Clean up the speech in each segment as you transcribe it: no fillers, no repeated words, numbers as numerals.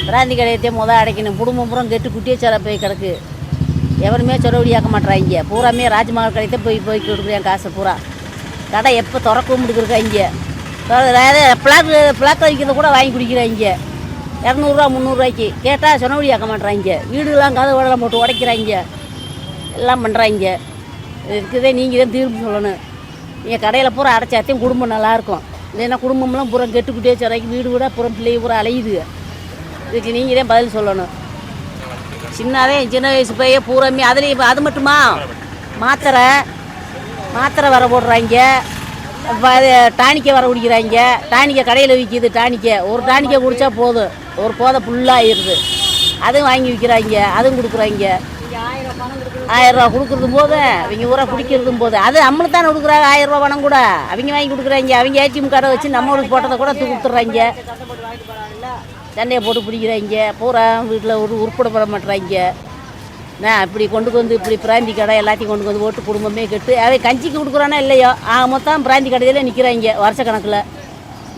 பிராந்தி கடையத்தையும் அடைக்கணும். குடும்பம் பூரா கெட்டு குட்டியே சில போய் கிடக்கு. எவருமே சொலவடியாக்க மாட்டேறாங்க. பூராமே ராஜ்மஹால் கடையத்தை போய் கொடுக்குறேன் காசு பூரா. கடை எப்போ திறக்கவும் இருக்காங்க. பிளாக் வைக்கிறத கூட வாங்கி குடிக்கிறாங்க. 200 300 கேட்டால் சொன்னபடியாக்க மாட்டேறாங்க. வீடுலாம் கதவுலாம் போட்டு உடைக்கிறாங்க. எல்லாம் பண்ணுறாங்க. இருக்குதே நீங்கள் தான் தீர்ப்பு சொல்லணும். நீங்கள் கடையில் பூரா அடைச்சாத்தையும் குடும்பம் நல்லாயிருக்கும். இல்லைன்னா குடும்பம்லாம் பூரா கெட்டுக்கிட்டே சிறைக்கு வீடு கூட பூரா பிள்ளைங்க பூரா அலையுது. இதுக்கு நீங்கள் தான் பதில் சொல்லணும். சின்ன வயசு பைய பூராமே அதுலேயும் அது மட்டுமா மாத்திரை வர போடுறாங்க. டானிக்கை வர குடிக்கிறாங்க. டானிக்கை கடையில் விற்கிது. ஒரு டானிக்கை குடித்தா போதும், ஒரு போதை ஃபுல்லாகிடுது. அதுவும் வாங்கி விற்கிறாங்க. அதுவும் கொடுக்குறாங்க. 1000 ரூபா கொடுக்குறதும் போது அவங்க ஊரா குடிக்கிறதும் போது அது நம்மளுக்கு தானே கொடுக்குறாங்க. 1000 ரூபா பணம் கூட அவங்க வாங்கி கொடுக்குறாங்க. அவங்க ஏடிஎம் கார்டை வச்சு நம்மளுக்கு போட்டதை கூட கொடுத்துட்றாங்க. சண்டையை போட்டு பிடிக்கிறாங்க. பூரா வீட்டில் உருப்படப்பட மாட்டுறாங்க. இப்படி கொண்டு வந்து இப்படி பிராந்தி கடை எல்லாத்தையும் கொண்டு வந்து போட்டு குடும்பமே கெட்டு அதை கஞ்சிக்கு கொடுக்குறானா இல்லையோ மொத்தம் பிராந்தி கடையில் நிற்கிறாங்க வருஷக்கணக்கில்.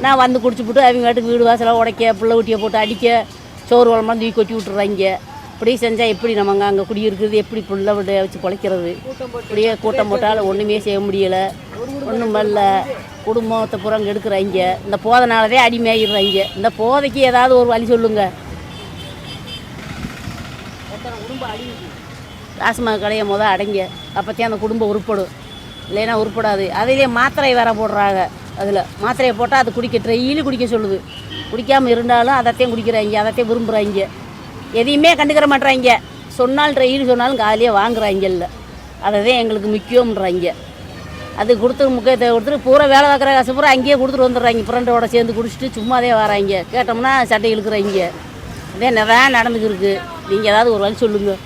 நான் வந்து குடிச்சுப்புட்டு அவங்க வீட்டுக்கு வீடு வாசலாக உடைக்க பிள்ளை ஊட்டியை போட்டு அடிக்க சோறு குழம்பு தூக்கி கொட்டி விட்டுறாங்க. இப்படி செஞ்சால் எப்படி நம்ம அங்கே குடியிருக்கிறது, எப்படி பிள்ளை விட வச்சு பிழைக்கிறது? இப்படியே கூட்டம் போட்டாலும் ஒன்றுமே செய்ய முடியலை. ஒன்றும் வரல. குடும்பத்தை பூரா எடுக்கிறாங்க. இந்த போதைனாலதே அடிமையாகிடுறாங்க. இந்த போதைக்கு ஏதாவது ஒரு வழி சொல்லுங்க. டாஸ்மாக் கடையை அடைங்க. அப்போத்தையும் அந்த குடும்பம் உருப்படும். இல்லைன்னா உருப்படாது. அதிலே மாத்திரை வேற போடுறாங்க. அதில் மாத்திரையை போட்டால் அது டெய்லி குடிக்க சொல்லுது. குடிக்காமல் இருந்தாலும் அதைத்தையும் குடிக்கிறாங்க. அதைத்தையும் விரும்புகிறாங்க. எதையுமே கண்டுக்கிற மாட்டுறாங்க. சொன்னாலும் டெய்லி சொன்னாலும் காலையே வாங்குறாங்க. இல்லை அதை தான் எங்களுக்கு முக்கியம்ன்றாங்க. அது முக்கியத்தை கொடுத்துட்டு பூரா வேலை பார்க்குற காசு பூரா அங்கேயே கொடுத்துட்டு வந்துடுறாங்க. ஃப்ரெண்டோட சேர்ந்து குடிச்சிட்டு சும்மாதே வராங்க. கேட்டோம்னா சட்டை இழுக்கிறாங்க. இதே நிறையா நடந்துக்கிருக்கு. நீங்கள் ஏதாவது ஒரு வழி சொல்லுங்கள்.